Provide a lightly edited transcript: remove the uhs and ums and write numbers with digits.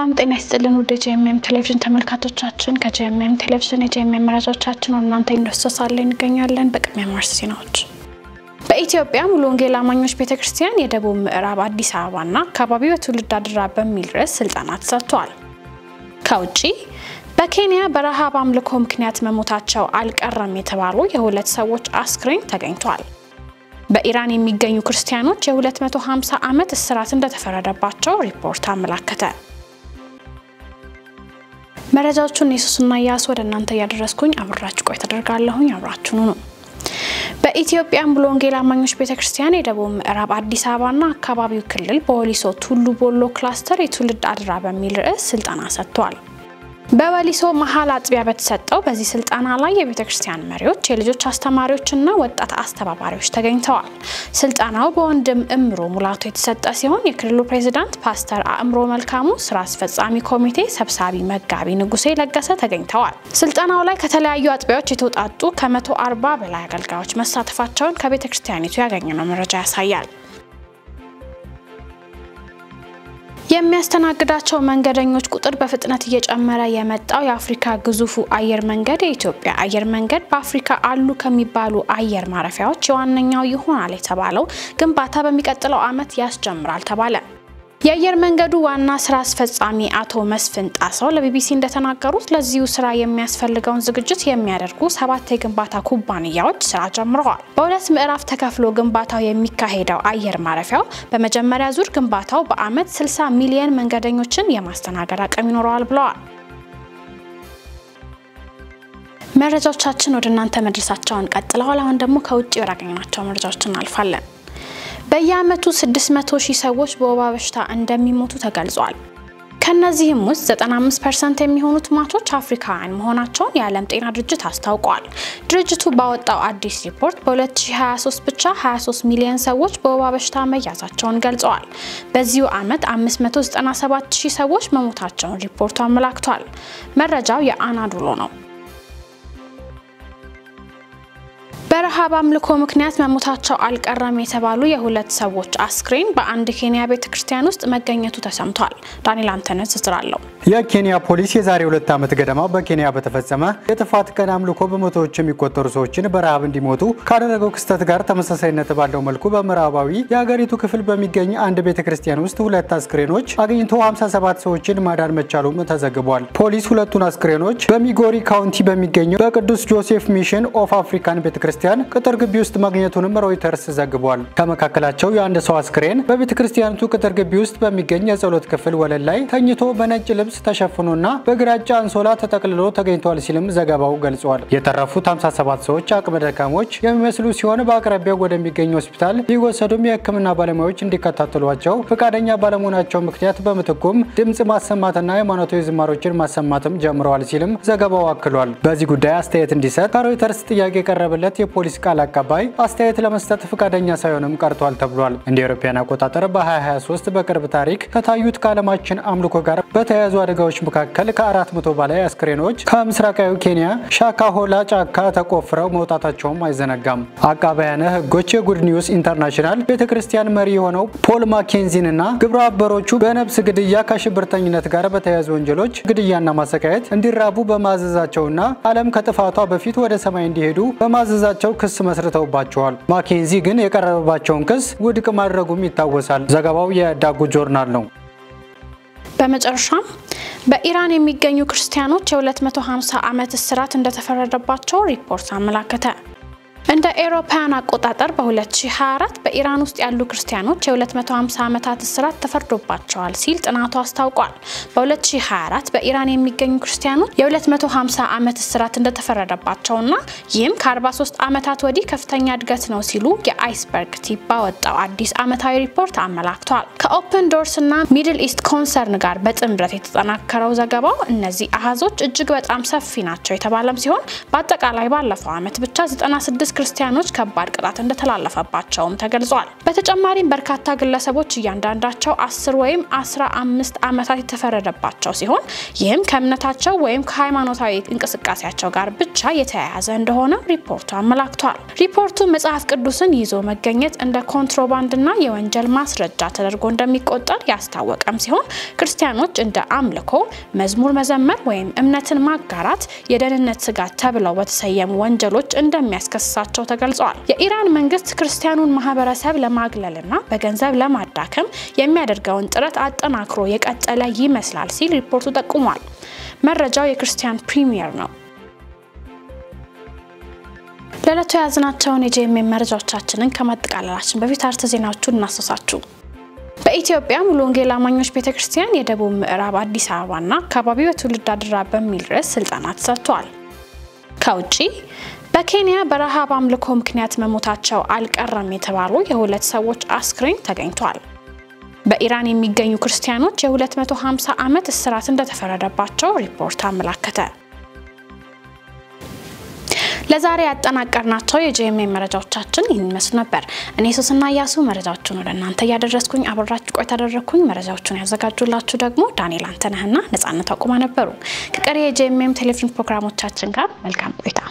ሰላም ጤና ይስጥልን ወደ ጄኤምኤም ቴሌቪዥን ተመልካቾቻችን ከጄኤምኤም ቴሌቪዥን የጄኤምኤም መረጃዎቻችን እናንተ እንደሰሳለን እንገኛለን በቅድሚያ ማርስ ዜናዎች በኢትዮጵያ ሙሉ ወንጌል አማኞች ቤተክርስቲያን የደቡብ ምዕራብ አዲስ አበባና አካባቢው የትውልድ አድራ በሚል ርዕስ ስልጣናት ሰጥቷል ከውጪ በኬንያ በረሃብ አምልኮ ምክንያት መሞታቸው አልቀረም የተባሉ የሁለት ሰዎች አስክሬን ተገኝቷል በኢራን የሚገኙ ክርስቲያኖች የ250 ዓመት እስራት እንደተፈረደባቸው ሪፖርት አመላከተ መረጃዎቹን ኢየሱስና ያስ ወደ እናንተ ያደረስኩኝ አብራችሁ ቆይ ተደርጋለሁኝ አብራችሁ ነው በኢትዮጵያ ሙሉ ወንጌል አማኞች ቤተክርስቲያን የደቡብ ምዕራብ አዲስ አበባና አካባቢው ክልል በወሊሶ ቱሉ ቦሎ ክላስተር የትውልድ አድራ በሚል ርዕስ ስልጣና ሰጥቷል በወሊሶ መሃል አጥቢያ በተሰጠው በዚህ ስልጣና ላይ የቤተክርስቲያን መሪዎች የልጆች አስተማሪዎችና ወጣት አስተባባሪዎች ተገኝተዋል ስልጣናው በወንድም እምሮ ሙላቱ የተሰጠ ሲሆን የክልሉ ፕሬዝዳንት ፓስተር አእምሮ መልካሙ ስራ አስፈጻሚ ኮሚቴ ሰብሳቢ መጋቢ ንጉሴ ለገሰ ተገኝተዋል ስልጣናው ላይ ከተለያዩ አጥቢያዎች የተውጣጡ ከ140 በላይ አገልጋዮች መሳተፋቸውን ከቤተክርስቲያኒቱ ያገኘነው መረጃ ያሳያል የሚያስተናግዳቸው መንገደኞች ቁጥር በፍጥነት እየጨመረ የመጣው የአፍሪካ ግዙፉ አየር መንገድ የኢትዮጵያ አየር መንገድ በአፍሪካ አሉ ከሚባሉ አየር ማረፊያዎች የዋነኛው ይሆናል የተባለው ግንባታ በሚቀጥለው ዓመት ያስጀምራል ተባለ የአየር መንገዱ ዋና ስራ አስፈጻሚ አቶ መስፍን ጣሰው ለቢቢሲ እንደተናገሩት ለዚሁ ስራ የሚያስፈልገውን ዝግጅት የሚያደርጉ 7 የግንባታ ኩባንያዎች ስራ ጀምረዋል በሁለት ምዕራፍ ተከፍሎ ግንባታው የሚካሄደው አየር ማረፊያው በመጀመሪያ ዙር ግንባታው በአመት 60 ሚሊዮን መንገደኞችን የማስተናገድ አቅም ይኖረዋል ብለዋል መረጃዎቻችን ወደ እናንተ መድረሳቸውን ቀጥለዋል አሁን ደግሞ ከውጪ ወራገኛቸው መረጃዎችን አልፋለን በየአመቱ 600,000 ሰዎች በወባ በሽታ እንደሚሞቱ ተገልጿል ከነዚህም ውስጥ 95% የሚሆኑት ሟቾች አፍሪካውያን መሆናቸውን የዓለም ጤና ድርጅት አስታውቋል ድርጅቱ ባወጣው አዲስ ሪፖርት በ2023 ብቻ 23 ሚሊዮን ሰዎች በወባ በሽታ መያዛቸውን ገልጸዋል በዚሁ አመት 597,000 ሰዎች መሞታቸውን ሪፖርቱ አመላክቷል መረጃው የአናዶሎ ነው በረሃብ አምልኮ ምክንያት መሞታቸው አልቀረም የተባሉ የሁለት ሰዎች አስክሬን በአንድ ኬንያ ቤተክርስቲያን ውስጥ መገኘቱ ተሰምቷል ዳንኤል አንተነህ ዝርዝራለው የኬንያ ፖሊስ የዛሬ 2 ዓመት ገደማ በኬንያ በተፈጸመ የጥፋት ቀን አምልኮ በመቶዎች የሚቆጠሩ ሰዎችን በረሃብ እንዲሞቱ ካደረገው ክስተት ጋር ተመሳሳይነት ባለው መልኩ በምዕራባዊ የሀገሪቱ ክፍል በሚገኝ አንድ ቤተክርስቲያን ውስጥ ሁለት አስክሬኖች አግኝቶ 57 ሰዎችን ማዳን መቻሉም ተዘግቧል ፖሊስ ሁለቱን አስክሬኖች በሚጎሪ ካውንቲ በሚገኘው በቅዱስ ጆሴፍ ሚሽን ኦፍ አፍሪካን ቤተክርስቲያን ቅጥር ግቢ ውስጥ ማግኘቱንም ሮይተርስ ዘግቧል ከመካከላቸው የአንድ ሰው አስክሬን በቤተክርስቲያኑ ቅጥር ግቢ ውስጥ በሚገኝ የጸሎት ክፍል ወለል ላይ ተኝቶ በነጭ ልብስ ተሸፍኖና በግራጫ አንሶላ ተጠቅልሎ ተገኝቷል ሲልም ዘገባው ገልጿል የተረፉት 57 ሰዎች አቅመ ደካሞች የሚመስሉ ሲሆን በአቅራቢያው ወደሚገኝ ሆስፒታል ሊወሰዱም የሕክምና ባለሙያዎች እንዲከታተሏቸው ፈቃደኛ ባለመሆናቸው ምክንያት በመተኮም ድምጽ ማሰማትና ሃይማኖታዊ ዝማሬዎችን ማሰማትም ጀምረዋል ሲልም ዘገባው አክሏል በዚህ ጉዳይ አስተያየት እንዲሰጥ ሮይተርስ ጥያቄ ቀረበለት የፖሊስ ቃል አቀባይ አስተያየት ለመስጠት ፈቃደኛ ሳይሆንም ቀርቷል ተብሏል እንደ አውሮፓውያን አቆጣጠር በ2023 በቅርብ ታሪክ ከታዩት ከዓለማችን አምልኮ ጋር በተያያዙ አደጋዎች መካከል ከ400 በላይ አስክሬኖች ከምስራቃዊ ኬንያ ሻካሆላ ጫካ ተቆፍረው መውጣታቸውም አይዘነጋም አቃባያነ ህጎች የጉድ ኒውስ ኢንተርናሽናል ቤተክርስቲያን መሪ የሆነው ፖል ማኬንዚንና ግብረ አበሮቹ በነብስ ግድያ ከሽብርተኝነት ጋር በተያያዙ ወንጀሎች ግድያና ማሰቃየት እንዲራቡ በማዘዛቸውና ዓለም ከጥፋቷ በፊት ወደ ሰማይ እንዲሄዱ በማዘዛቸው ክስ መስርተውባቸዋል ማኬንዚ ግን የቀረበባቸውን ክስ ውድቅ ማድረጉም ይታወሳል ዘገባው የዳጉ ጆርናል ነው በመጨረሻም በኢራን የሚገኙ ክርስቲያኖች የ250 ዓመት እስራት እንደተፈረደባቸው ሪፖርት አመላከተ እንደ አውሮፓውያን አቆጣጠር በ2024 በኢራን ውስጥ ያሉ ክርስቲያኖች የ250 ዓመታት እስራት ተፈርዶባቸዋል ሲል ጥናቱ አስታውቋል በ2024 በኢራን የሚገኙ ክርስቲያኖች የ250 ዓመት እስራት እንደተፈረደባቸውና ይህም ከ43 ዓመታት ወዲህ ከፍተኛ እድገት ነው ሲሉ የአይስበርግ ቲፕ ባወጣው አዲስ ዓመታዊ ሪፖርት አመላክቷል ከኦፕን ዶርስ እና ሚድል ኢስት ኮንሰርን ጋር በጥምረት የተጠናከረው ዘገባው እነዚህ አሃዞች እጅግ በጣም ሰፊ ናቸው የተባለም ሲሆን በአጠቃላይ ባለፈው ዓመት ብቻ 96 ክርስቲያኖች ከባድ ቅጣት እንደተላለፈባቸውም ተገልጿል። በተጨማሪም በርካታ ግለሰቦች እያንዳንዳቸው 10 ወይም 15 ዓመታት የተፈረደባቸው ሲሆን ይህም ከእምነታቸው ወይም ከሃይማኖታዊ እንቅስቃሴያቸው ጋር ብቻ የተያያዘ እንደሆነ ሪፖርቱ አመላክቷል። ሪፖርቱ መጽሐፍ ቅዱስን ይዞ መገኘት እንደ ኮንትሮባንድና የወንጀል ማስረጃ ተደርጎ እንደሚቆጠር ያስታወቀም ሲሆን ክርስቲያኖች እንደ አምልኮ፣ መዝሙር መዘመር ወይም እምነትን ማጋራት የደህንነት ስጋት ተብለው በተሰየሙ ወንጀሎች እንደሚያስከስሳቸው ተገልጿል። የኢራን መንግስት ክርስቲያኑን ማህበረሰብ ለማግለልና በገንዘብ ለማዳከም የሚያደርገውን ጥረት አጠናክሮ የቀጠለ ይመስላል ሲል ሪፖርቱ ጠቁሟል። መረጃው የክርስቲያን ፕሪሚየር ነው። ለለቱ ያዝናቸውን የጄኤምኤም መረጃዎቻችንን ከማጠቃለላችን በፊት አርዕስተ ዜናዎቹን እናሰሳችሁ። በኢትዮጵያ ሙሉ ወንጌል አማኞች ቤተክርስቲያን የደቡብ ምዕራብ አዲስ አበባና አካባቢው የትውልድ አድራ በሚል ርዕስ ስልጠና ተሰጥቷል። ከውጪ በኬንያ በረሃብ አምልኮ ምክንያት መሞታቸው አልቀረም የተባሉ የሁለት ሰዎች አስክሬን ተገኝቷል። በኢራን የሚገኙ ክርስቲያኖች የ250 ዓመት እስራት እንደተፈረደባቸው ሪፖርት አመላከተ። ለዛሬ ያጠናቀርናቸው የጄኤምኤም መረጃዎቻችን ይህን መስሉ ነበር። እኔ ሶስና ያሱ መረጃዎቹን ወደ እናንተ ያደረስኩኝ አብራችሁ ቆይታ አደረኩኝ። መረጃዎቹን ያዘጋጁላችሁ ደግሞ ዳንኤል አንተነህና ነጻነት አቁማ ነበሩ። ከቀሪ የጄኤምኤም ቴሌቪዥን ፕሮግራሞቻችን ጋር መልካም ቆይታ